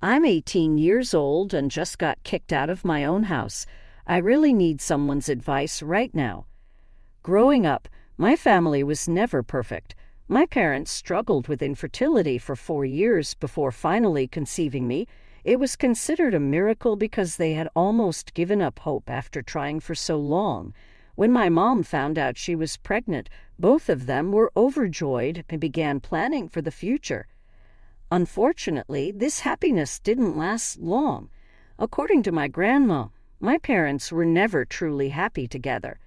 I'm 18 years old and just got kicked out of my own house. I really need someone's advice right now. Growing up, my family was never perfect. My parents struggled with infertility for 4 years before finally conceiving me. It was considered a miracle because they had almost given up hope after trying for so long. When my mom found out she was pregnant, both of them were overjoyed and began planning for the future. Unfortunately, this happiness didn't last long. According to my grandma, my parents were never truly happy together.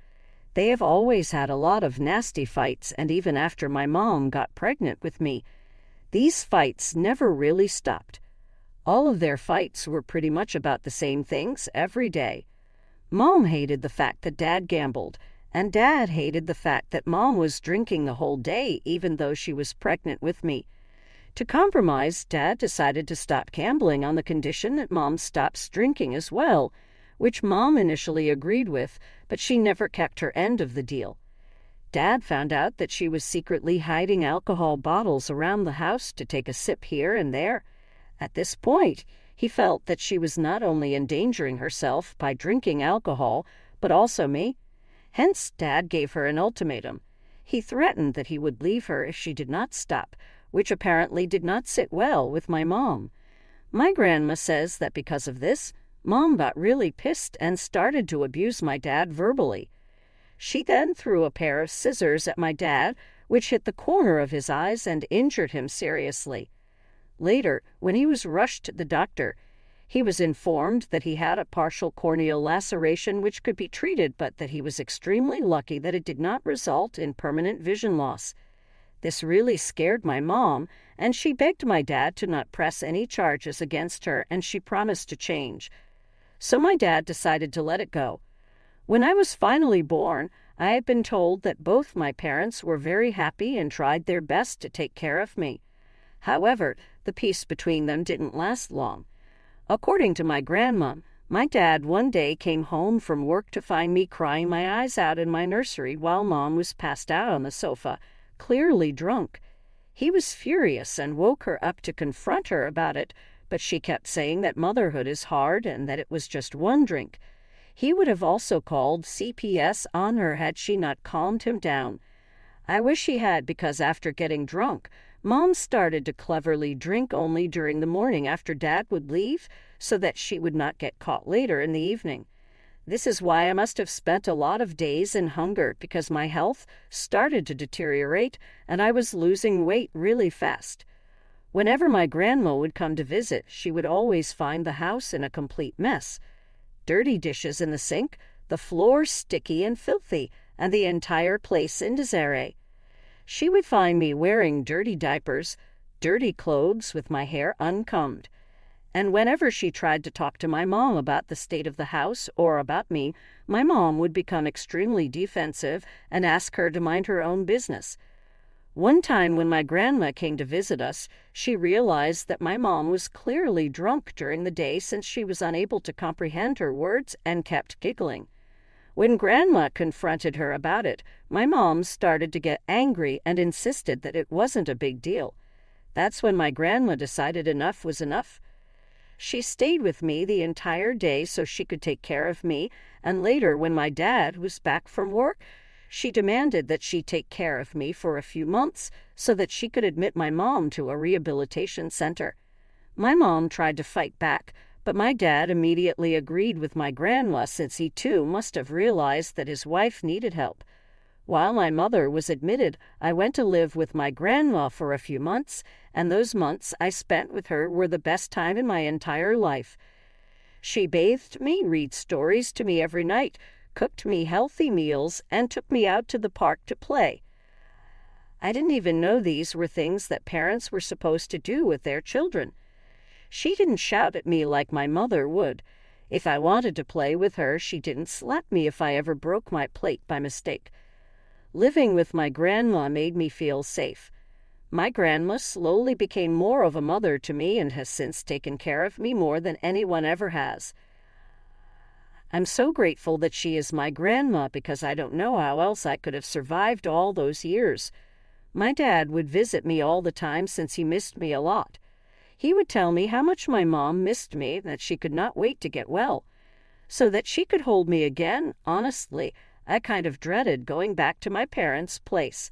They have always had a lot of nasty fights, and even after my mom got pregnant with me, these fights never really stopped. All of their fights were pretty much about the same things every day. Mom hated the fact that Dad gambled, and Dad hated the fact that Mom was drinking the whole day even though she was pregnant with me. To compromise, Dad decided to stop gambling on the condition that Mom stops drinking as well, which Mom initially agreed with, but she never kept her end of the deal. Dad found out that she was secretly hiding alcohol bottles around the house to take a sip here and there. At this point, he felt that she was not only endangering herself by drinking alcohol, but also me. Hence, Dad gave her an ultimatum. He threatened that he would leave her if she did not stop, which apparently did not sit well with my mom. My grandma says that because of this, Mom got really pissed and started to abuse my dad verbally. She then threw a pair of scissors at my dad, which hit the corner of his eyes and injured him seriously. Later, when he was rushed to the doctor, he was informed that he had a partial corneal laceration which could be treated, but that he was extremely lucky that it did not result in permanent vision loss. This really scared my mom, and she begged my dad to not press any charges against her, and she promised to change. So my dad decided to let it go. When I was finally born, I had been told that both my parents were very happy and tried their best to take care of me. However, the peace between them didn't last long. According to my grandma, my dad one day came home from work to find me crying my eyes out in my nursery while Mom was passed out on the sofa, clearly drunk. He was furious and woke her up to confront her about it, but she kept saying that motherhood is hard and that it was just one drink. He would have also called CPS on her had she not calmed him down. I wish he had, because after getting drunk, Mom started to cleverly drink only during the morning after Dad would leave so that she would not get caught later in the evening. This is why I must have spent a lot of days in hunger, because my health started to deteriorate and I was losing weight really fast. Whenever my grandma would come to visit, she would always find the house in a complete mess. Dirty dishes in the sink, the floor sticky and filthy, and the entire place in disarray. She would find me wearing dirty diapers, dirty clothes with my hair uncombed. And whenever she tried to talk to my mom about the state of the house or about me, my mom would become extremely defensive and ask her to mind her own business. One time when my grandma came to visit us, she realized that my mom was clearly drunk during the day since she was unable to comprehend her words and kept giggling. When Grandma confronted her about it, my mom started to get angry and insisted that it wasn't a big deal. That's when my grandma decided enough was enough. She stayed with me the entire day so she could take care of me, and later, when my dad was back from work, she demanded that she take care of me for a few months so that she could admit my mom to a rehabilitation center. My mom tried to fight back, but my dad immediately agreed with my grandma since he too must have realized that his wife needed help. While my mother was admitted, I went to live with my grandma for a few months, and those months I spent with her were the best time in my entire life. She bathed me, read stories to me every night, cooked me healthy meals, and took me out to the park to play. I didn't even know these were things that parents were supposed to do with their children. She didn't shout at me like my mother would. If I wanted to play with her, she didn't slap me if I ever broke my plate by mistake. Living with my grandma made me feel safe. My grandma slowly became more of a mother to me and has since taken care of me more than anyone ever has. I'm so grateful that she is my grandma because I don't know how else I could have survived all those years. My dad would visit me all the time since he missed me a lot. He would tell me how much my mom missed me, that she could not wait to get well, so that she could hold me again. Honestly, I kind of dreaded going back to my parents' place.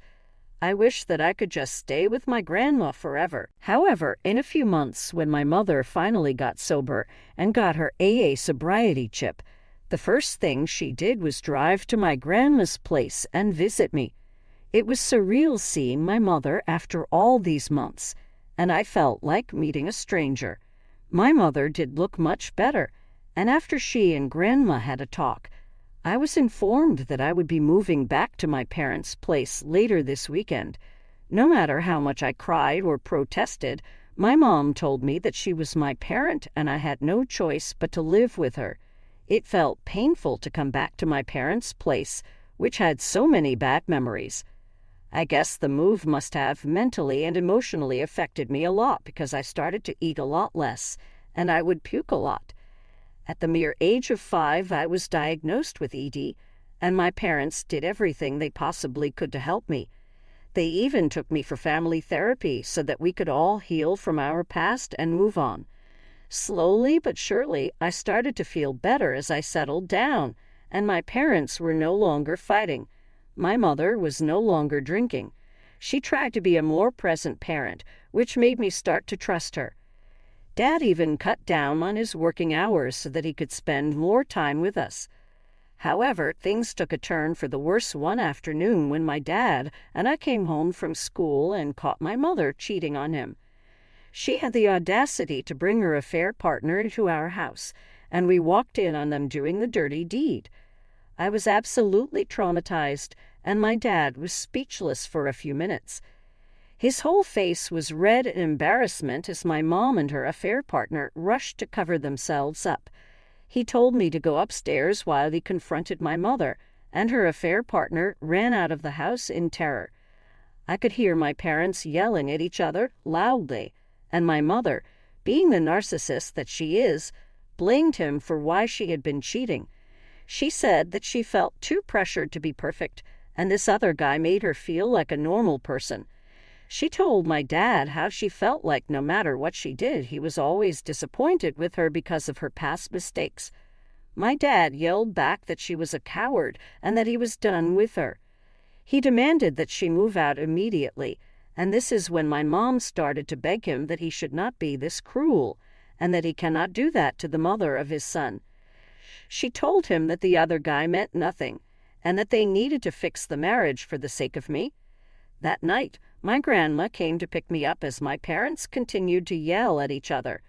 I wish that I could just stay with my grandma forever. However, in a few months, when my mother finally got sober and got her AA sobriety chip, the first thing she did was drive to my grandma's place and visit me. It was surreal seeing my mother after all these months, and I felt like meeting a stranger. My mother did look much better, and after she and Grandma had a talk, I was informed that I would be moving back to my parents' place later this weekend. No matter how much I cried or protested, my mom told me that she was my parent and I had no choice but to live with her. It felt painful to come back to my parents' place, which had so many bad memories. I guess the move must have mentally and emotionally affected me a lot because I started to eat a lot less, and I would puke a lot. At the mere age of 5, I was diagnosed with ED, and my parents did everything they possibly could to help me. They even took me for family therapy so that we could all heal from our past and move on. Slowly but surely, I started to feel better as I settled down, and my parents were no longer fighting. My mother was no longer drinking. She tried to be a more present parent, which made me start to trust her. Dad even cut down on his working hours so that he could spend more time with us. However, things took a turn for the worse one afternoon when my dad and I came home from school and caught my mother cheating on him. She had the audacity to bring her affair partner into our house, and we walked in on them doing the dirty deed. I was absolutely traumatized, and my dad was speechless for a few minutes. His whole face was red in embarrassment as my mom and her affair partner rushed to cover themselves up. He told me to go upstairs while he confronted my mother, and her affair partner ran out of the house in terror. I could hear my parents yelling at each other loudly, and my mother, being the narcissist that she is, blamed him for why she had been cheating. She said that she felt too pressured to be perfect, and this other guy made her feel like a normal person. She told my dad how she felt like no matter what she did, he was always disappointed with her because of her past mistakes. My dad yelled back that she was a coward and that he was done with her. He demanded that she move out immediately, and this is when my mom started to beg him that he should not be this cruel, and that he cannot do that to the mother of his son. She told him that the other guy meant nothing, and that they needed to fix the marriage for the sake of me. That night, my grandma came to pick me up as my parents continued to yell at each other.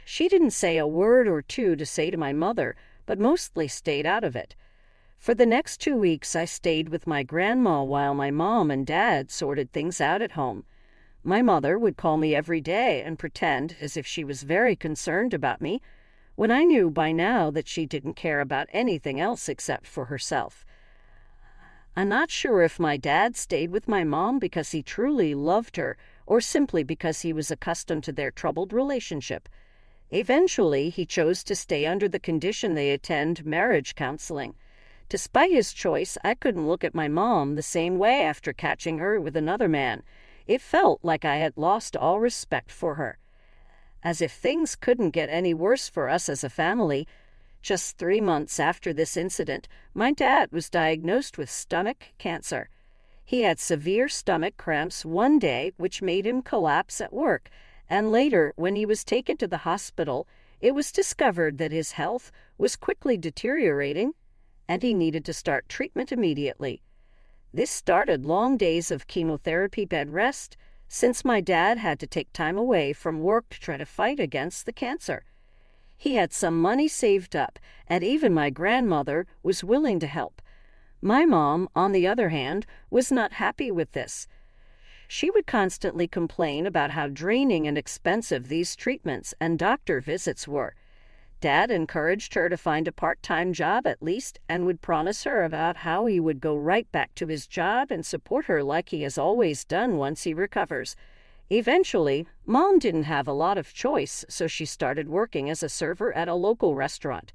She didn't say a word or two to say to my mother, but mostly stayed out of it. For the next 2 weeks, I stayed with my grandma while my mom and dad sorted things out at home. My mother would call me every day and pretend as if she was very concerned about me, when I knew by now that she didn't care about anything else except for herself. I'm not sure if my dad stayed with my mom because he truly loved her or simply because he was accustomed to their troubled relationship. Eventually, he chose to stay under the condition they attend marriage counseling. Despite his choice, I couldn't look at my mom the same way after catching her with another man. It felt like I had lost all respect for her. As if things couldn't get any worse for us as a family, just 3 months after this incident, my dad was diagnosed with stomach cancer. He had severe stomach cramps one day, which made him collapse at work, and later, when he was taken to the hospital, it was discovered that his health was quickly deteriorating, and he needed to start treatment immediately. This started long days of chemotherapy bed rest, since my dad had to take time away from work to try to fight against the cancer. He had some money saved up, and even my grandmother was willing to help. My mom, on the other hand, was not happy with this. She would constantly complain about how draining and expensive these treatments and doctor visits were. Dad encouraged her to find a part-time job at least and would promise her about how he would go right back to his job and support her like he has always done once he recovers. Eventually, Mom didn't have a lot of choice, so she started working as a server at a local restaurant.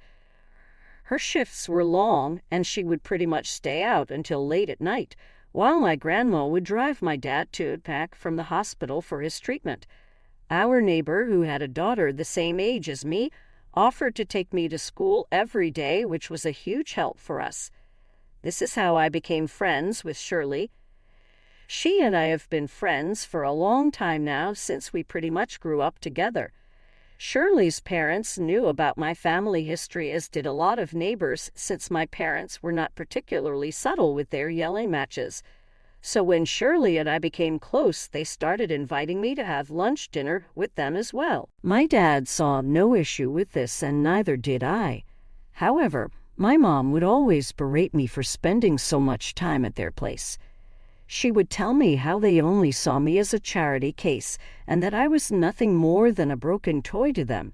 Her shifts were long, and she would pretty much stay out until late at night, while my grandma would drive my dad to and back from the hospital for his treatment. Our neighbor, who had a daughter the same age as me, offered to take me to school every day, which was a huge help for us. This is how I became friends with Shirley. She and I have been friends for a long time now, since we pretty much grew up together. Shirley's parents knew about my family history, as did a lot of neighbors, since my parents were not particularly subtle with their yelling matches. So when Shirley and I became close, they started inviting me to have lunch dinner with them as well. My dad saw no issue with this, and neither did I. However, my mom would always berate me for spending so much time at their place. She would tell me how they only saw me as a charity case, and that I was nothing more than a broken toy to them.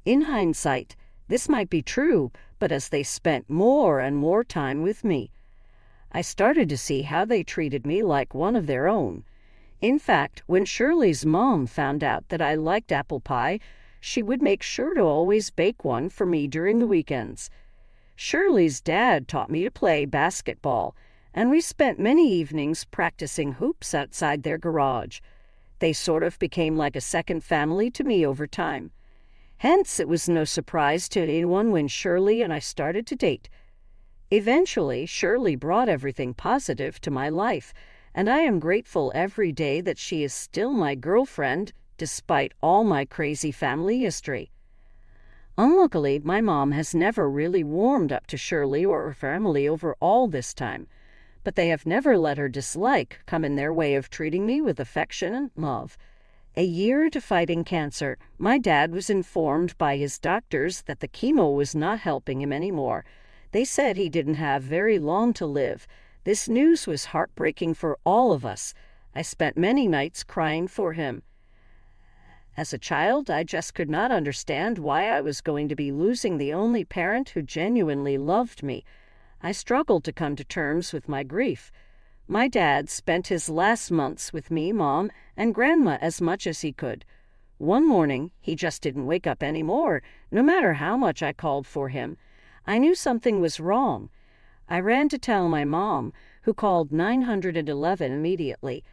In hindsight, this might be true, but as they spent more and more time with me, I started to see how they treated me like one of their own. In fact, when Shirley's mom found out that I liked apple pie, she would make sure to always bake one for me during the weekends. Shirley's dad taught me to play basketball, and we spent many evenings practicing hoops outside their garage. They sort of became like a second family to me over time. Hence, it was no surprise to anyone when Shirley and I started to date. Eventually, Shirley brought everything positive to my life, and I am grateful every day that she is still my girlfriend, despite all my crazy family history. Unluckily, my mom has never really warmed up to Shirley or her family over all this time, but they have never let her dislike come in their way of treating me with affection and love. A year into fighting cancer, my dad was informed by his doctors that the chemo was not helping him anymore. They said he didn't have very long to live. This news was heartbreaking for all of us. I spent many nights crying for him. As a child, I just could not understand why I was going to be losing the only parent who genuinely loved me. I struggled to come to terms with my grief. My dad spent his last months with me, Mom, and Grandma as much as he could. One morning, he just didn't wake up anymore, no matter how much I called for him. I knew something was wrong. I ran to tell my mom, who called 911 immediately.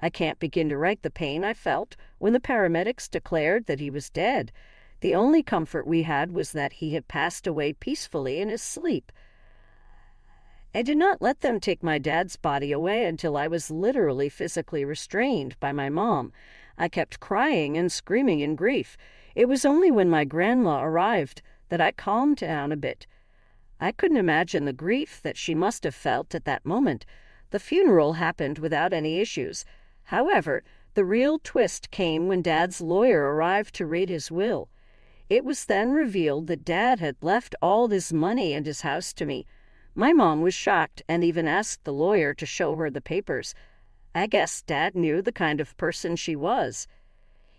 I can't begin to write the pain I felt when the paramedics declared that he was dead. The only comfort we had was that he had passed away peacefully in his sleep. I did not let them take my dad's body away until I was literally physically restrained by my mom. I kept crying and screaming in grief. It was only when my grandma arrived that I calmed down a bit. I couldn't imagine the grief that she must have felt at that moment. The funeral happened without any issues. However, the real twist came when Dad's lawyer arrived to read his will. It was then revealed that Dad had left all his money and his house to me. My mom was shocked and even asked the lawyer to show her the papers. I guess Dad knew the kind of person she was.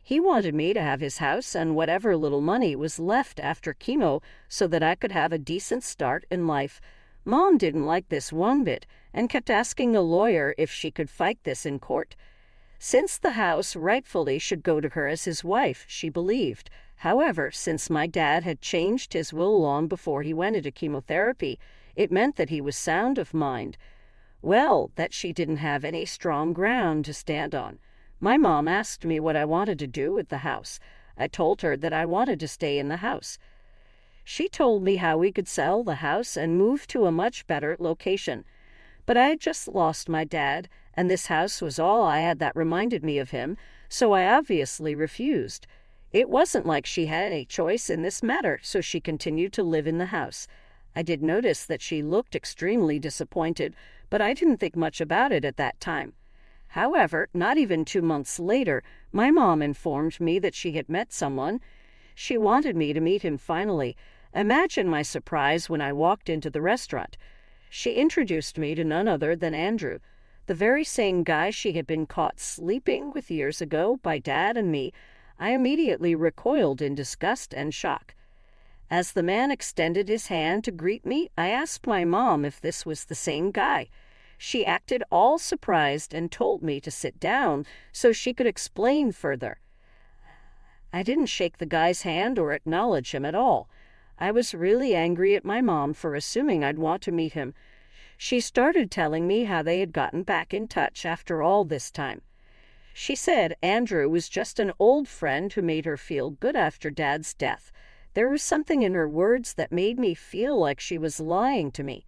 He wanted me to have his house and whatever little money was left after chemo so that I could have a decent start in life. Mom didn't like this one bit and kept asking the lawyer if she could fight this in court. Since the house rightfully should go to her as his wife, she believed. However, since my dad had changed his will long before he went into chemotherapy, it meant that he was sound of mind. Well, that she didn't have any strong ground to stand on. My mom asked me what I wanted to do with the house. I told her that I wanted to stay in the house. She told me how we could sell the house and move to a much better location. But I had just lost my dad, and this house was all I had that reminded me of him, so I obviously refused. It wasn't like she had any choice in this matter, so she continued to live in the house. I did notice that she looked extremely disappointed, but I didn't think much about it at that time. However, not even 2 months later, my mom informed me that she had met someone. She wanted me to meet him finally. Imagine my surprise when I walked into the restaurant. She introduced me to none other than Andrew, the very same guy she had been caught sleeping with years ago by Dad and me. I immediately recoiled in disgust and shock. As the man extended his hand to greet me, I asked my mom if this was the same guy. She acted all surprised and told me to sit down so she could explain further. I didn't shake the guy's hand or acknowledge him at all. I was really angry at my mom for assuming I'd want to meet him. She started telling me how they had gotten back in touch after all this time. She said Andrew was just an old friend who made her feel good after Dad's death. There was something in her words that made me feel like she was lying to me.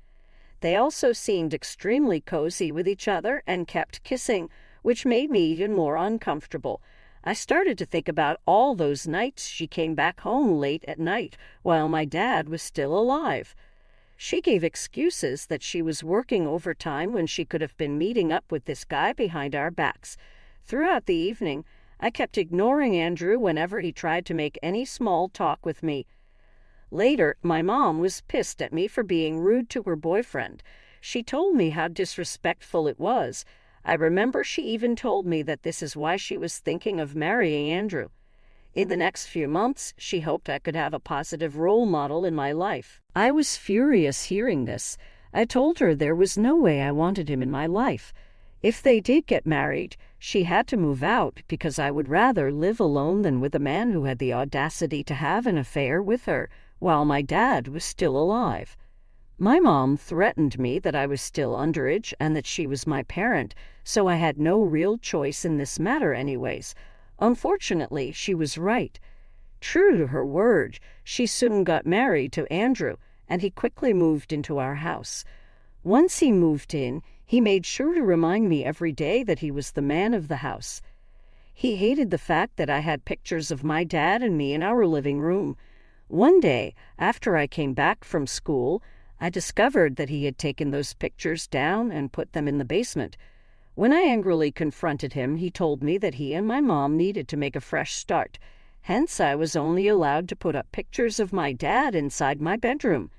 They also seemed extremely cozy with each other and kept kissing, which made me even more uncomfortable. I started to think about all those nights she came back home late at night while my dad was still alive. She gave excuses that she was working overtime when she could have been meeting up with this guy behind our backs. Throughout the evening, I kept ignoring Andrew whenever he tried to make any small talk with me. Later, my mom was pissed at me for being rude to her boyfriend. She told me how disrespectful it was. I remember she even told me that this is why she was thinking of marrying Andrew. In the next few months, she hoped I could have a positive role model in my life. I was furious hearing this. I told her there was no way I wanted him in my life. If they did get married, she had to move out because I would rather live alone than with a man who had the audacity to have an affair with her while my dad was still alive. My mom threatened me that I was still underage and that she was my parent, so I had no real choice in this matter anyways. Unfortunately, she was right. True to her word, she soon got married to Andrew, and he quickly moved into our house. Once he moved in, he made sure to remind me every day that he was the man of the house. He hated the fact that I had pictures of my dad and me in our living room. One day, after I came back from school, I discovered that he had taken those pictures down and put them in the basement. When I angrily confronted him, he told me that he and my mom needed to make a fresh start. Hence, I was only allowed to put up pictures of my dad inside my bedroom.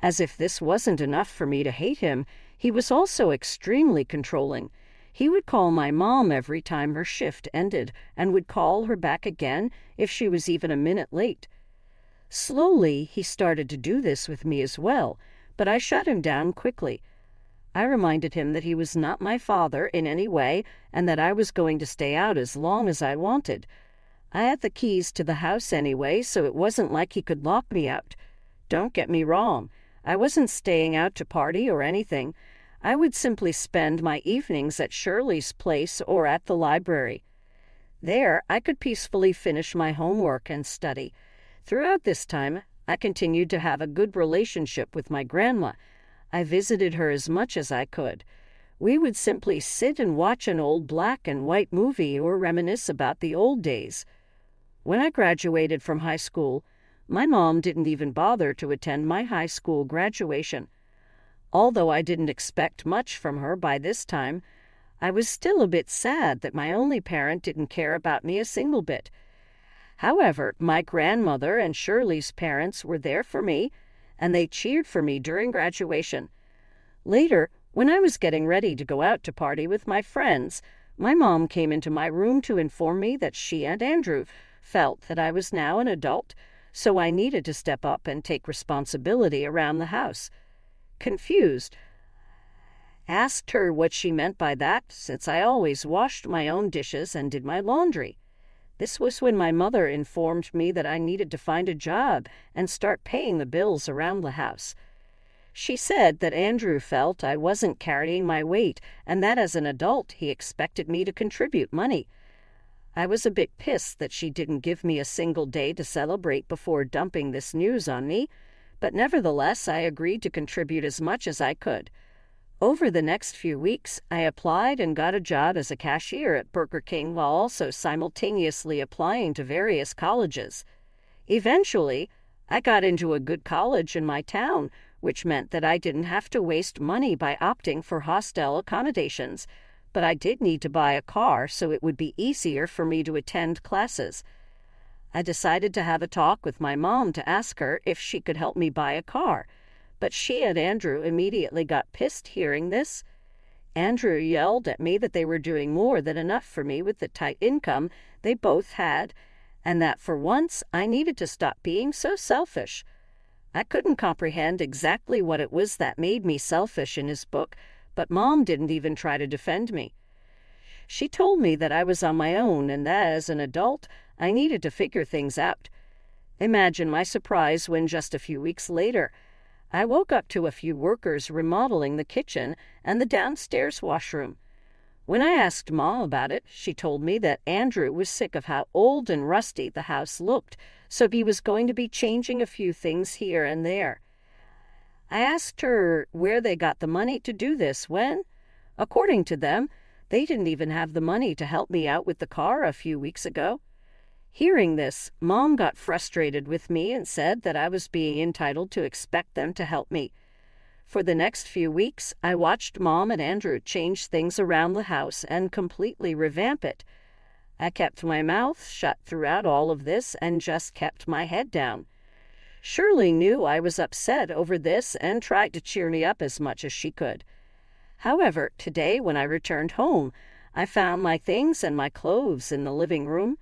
As if this wasn't enough for me to hate him, he was also extremely controlling. He would call my mom every time her shift ended and would call her back again if she was even a minute late. Slowly, he started to do this with me as well, but I shut him down quickly. I reminded him that he was not my father in any way and that I was going to stay out as long as I wanted. I had the keys to the house anyway, so it wasn't like he could lock me out. Don't get me wrong. I wasn't staying out to party or anything. I would simply spend my evenings at Shirley's place or at the library. There, I could peacefully finish my homework and study. Throughout this time, I continued to have a good relationship with my grandma. I visited her as much as I could. We would simply sit and watch an old black and white movie or reminisce about the old days. When I graduated from high school, my mom didn't even bother to attend my high school graduation. Although I didn't expect much from her by this time, I was still a bit sad that my only parent didn't care about me a single bit. However, my grandmother and Shirley's parents were there for me, and they cheered for me during graduation. Later, when I was getting ready to go out to party with my friends, my mom came into my room to inform me that she and Andrew felt that I was now an adult, so I needed to step up and take responsibility around the house. Confused, asked her what she meant by that, since I always washed my own dishes and did my laundry. This was when my mother informed me that I needed to find a job and start paying the bills around the house. She said that Andrew felt I wasn't carrying my weight and that as an adult he expected me to contribute money. I was a bit pissed that she didn't give me a single day to celebrate before dumping this news on me, but nevertheless I agreed to contribute as much as I could. Over the next few weeks, I applied and got a job as a cashier at Burger King while also simultaneously applying to various colleges. Eventually, I got into a good college in my town, which meant that I didn't have to waste money by opting for hostel accommodations, but I did need to buy a car so it would be easier for me to attend classes. I decided to have a talk with my mom to ask her if she could help me buy a car. But she and Andrew immediately got pissed hearing this. Andrew yelled at me that they were doing more than enough for me with the tight income they both had, and that for once I needed to stop being so selfish. I couldn't comprehend exactly what it was that made me selfish in his book, but Mom didn't even try to defend me. She told me that I was on my own and that as an adult I needed to figure things out. Imagine my surprise when just a few weeks later, I woke up to a few workers remodeling the kitchen and the downstairs washroom. When I asked Mom about it, she told me that Andrew was sick of how old and rusty the house looked, so he was going to be changing a few things here and there. I asked her where they got the money to do this when, according to them, they didn't even have the money to help me out with the car a few weeks ago. Hearing this, Mom got frustrated with me and said that I was being entitled to expect them to help me. For the next few weeks, I watched Mom and Andrew change things around the house and completely revamp it. I kept my mouth shut throughout all of this and just kept my head down. Shirley knew I was upset over this and tried to cheer me up as much as she could. However, today when I returned home, I found my things and my clothes in the living room.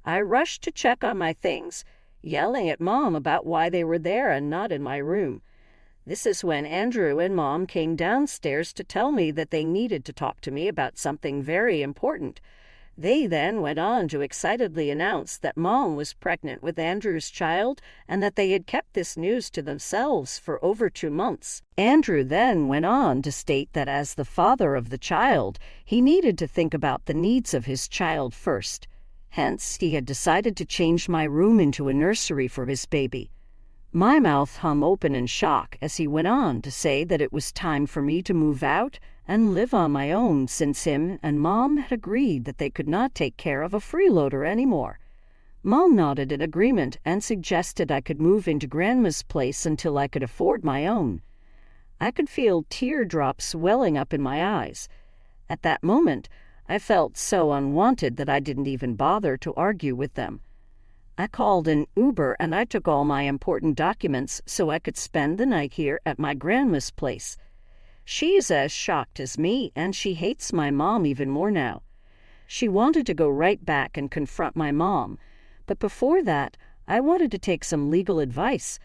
I rushed to check on my things, yelling at Mom about why they were there and not in my room. This is when Andrew and Mom came downstairs to tell me that they needed to talk to me about something very important. They then went on to excitedly announce that Mom was pregnant with Andrew's child and that they had kept this news to themselves for over 2 months. Andrew then went on to state that as the father of the child, he needed to think about the needs of his child first. Hence, he had decided to change my room into a nursery for his baby. My mouth hung open in shock as he went on to say that it was time for me to move out and live on my own since him and Mom had agreed that they could not take care of a freeloader anymore. Mom nodded in agreement and suggested I could move into Grandma's place until I could afford my own. I could feel teardrops welling up in my eyes. At that moment, I felt so unwanted that I didn't even bother to argue with them. I called an Uber and I took all my important documents so I could spend the night here at my grandma's place. She's as shocked as me, and she hates my mom even more now. She wanted to go right back and confront my mom, but before that, I wanted to take some legal advice.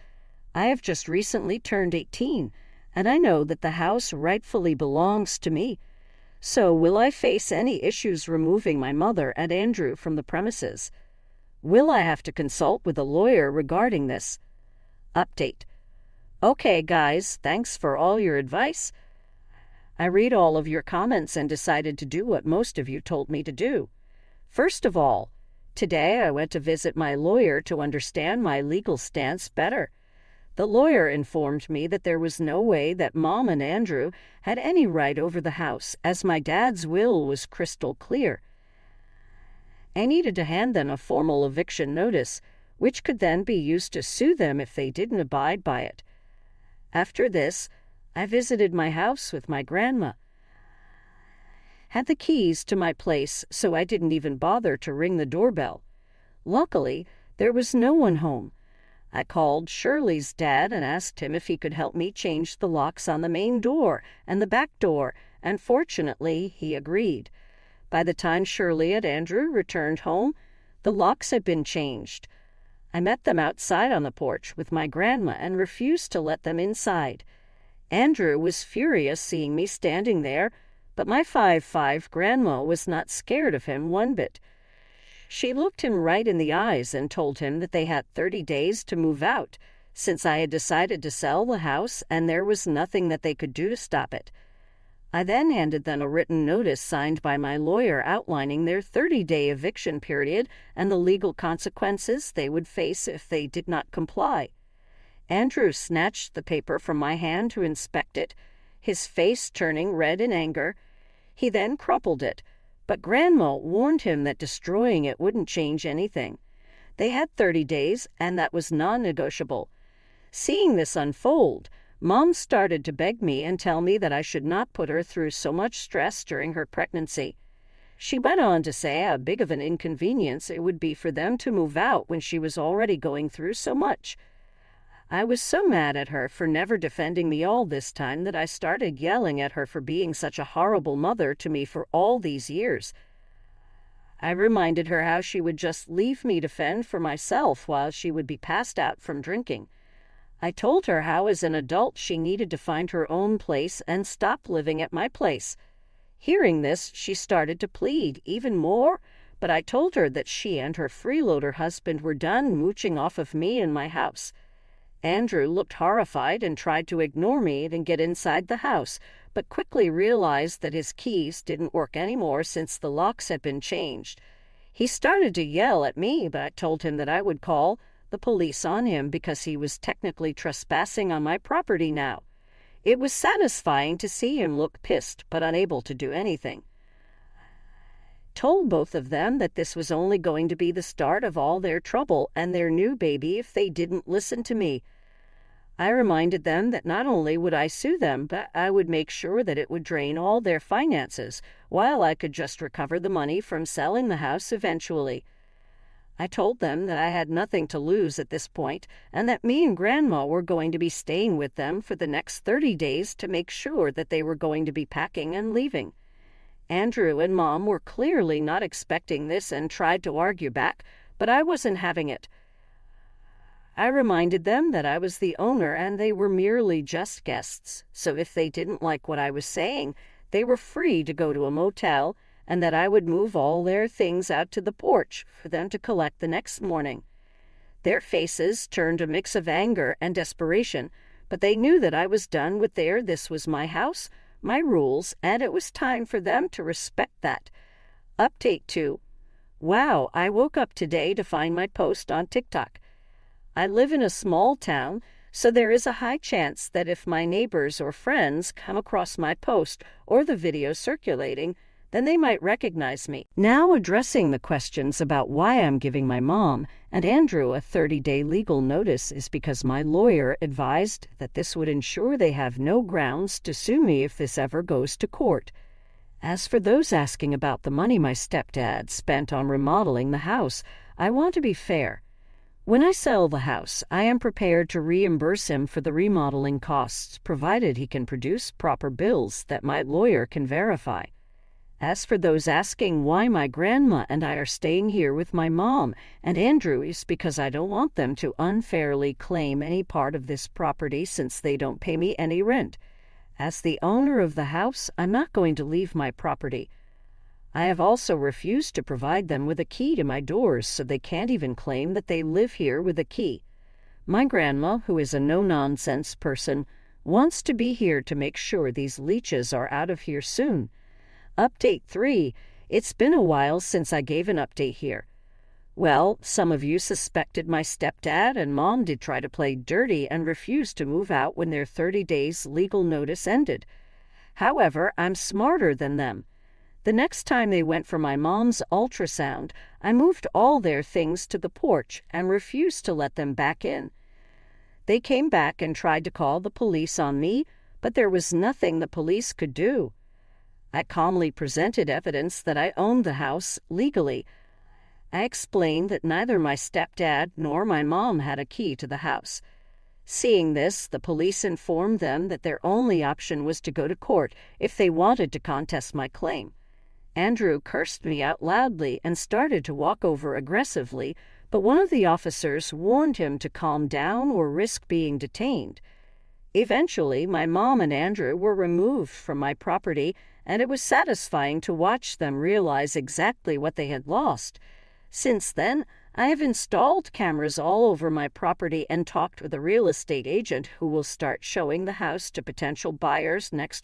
I have just recently turned 18, and I know that the house rightfully belongs to me. So will I face any issues removing my mother and Andrew from the premises? Will I have to consult with a lawyer regarding this? Update. Okay, guys, thanks for all your advice. I read all of your comments and decided to do what most of you told me to do. First of all, today I went to visit my lawyer to understand my legal stance better. The lawyer informed me that there was no way that Mom and Andrew had any right over the house, as my dad's will was crystal clear. I needed to hand them a formal eviction notice, which could then be used to sue them if they didn't abide by it. After this, I visited my house with my grandma. Had the keys to my place, so I didn't even bother to ring the doorbell. Luckily, there was no one home. I called Shirley's dad and asked him if he could help me change the locks on the main door and the back door, and fortunately, he agreed. By the time Shirley and Andrew returned home, the locks had been changed. I met them outside on the porch with my grandma and refused to let them inside. Andrew was furious seeing me standing there, but my 5'5" grandma was not scared of him one bit. She looked him right in the eyes and told him that they had 30 days to move out, since I had decided to sell the house and there was nothing that they could do to stop it. I then handed them a written notice signed by my lawyer outlining their 30-day eviction period and the legal consequences they would face if they did not comply. Andrew snatched the paper from my hand to inspect it, his face turning red in anger. He then crumpled it, but Grandma warned him that destroying it wouldn't change anything. They had 30 days, and that was non-negotiable. Seeing this unfold, Mom started to beg me and tell me that I should not put her through so much stress during her pregnancy. She went on to say how big of an inconvenience it would be for them to move out when she was already going through so much. I was so mad at her for never defending me all this time that I started yelling at her for being such a horrible mother to me for all these years. I reminded her how she would just leave me to fend for myself while she would be passed out from drinking. I told her how as an adult she needed to find her own place and stop living at my place. Hearing this, she started to plead even more, but I told her that she and her freeloader husband were done mooching off of me and my house. Andrew looked horrified and tried to ignore me and get inside the house, but quickly realized that his keys didn't work anymore since the locks had been changed. He started to yell at me, but I told him that I would call the police on him because he was technically trespassing on my property now. It was satisfying to see him look pissed but unable to do anything. Told both of them that this was only going to be the start of all their trouble and their new baby if they didn't listen to me. I reminded them that not only would I sue them, but I would make sure that it would drain all their finances, while I could just recover the money from selling the house eventually. I told them that I had nothing to lose at this point, and that me and Grandma were going to be staying with them for the next 30 days to make sure that they were going to be packing and leaving. Andrew and Mom were clearly not expecting this and tried to argue back, but I wasn't having it. I reminded them that I was the owner and they were merely just guests, so if they didn't like what I was saying, they were free to go to a motel, and that I would move all their things out to the porch for them to collect the next morning. Their faces turned a mix of anger and desperation, but they knew that I was done with this was my house, my rules, and it was time for them to respect that. Update 2. Wow, I woke up today to find my post on TikTok. I live in a small town, so there is a high chance that if my neighbors or friends come across my post or the video circulating, then they might recognize me. Now addressing the questions about why I'm giving my mom and Andrew a 30-day legal notice is because my lawyer advised that this would ensure they have no grounds to sue me if this ever goes to court. As for those asking about the money my stepdad spent on remodeling the house, I want to be fair. When I sell the house, I am prepared to reimburse him for the remodeling costs, provided he can produce proper bills that my lawyer can verify. As for those asking why my grandma and I are staying here with my mom and Andrew, is because I don't want them to unfairly claim any part of this property since they don't pay me any rent. As the owner of the house, I'm not going to leave my property. I have also refused to provide them with a key to my doors, so they can't even claim that they live here with a key. My grandma, who is a no-nonsense person, wants to be here to make sure these leeches are out of here soon. Update 3. It's been a while since I gave an update here. Well, some of you suspected my stepdad and mom did try to play dirty and refused to move out when their 30 days legal notice ended. However, I'm smarter than them. The next time they went for my mom's ultrasound, I moved all their things to the porch and refused to let them back in. They came back and tried to call the police on me, but there was nothing the police could do. I calmly presented evidence that I owned the house legally. I explained that neither my stepdad nor my mom had a key to the house. Seeing this, the police informed them that their only option was to go to court if they wanted to contest my claim. Andrew cursed me out loudly and started to walk over aggressively, but one of the officers warned him to calm down or risk being detained. Eventually, my mom and Andrew were removed from my property, and it was satisfying to watch them realize exactly what they had lost. Since then, I have installed cameras all over my property and talked with a real estate agent who will start showing the house to potential buyers next week.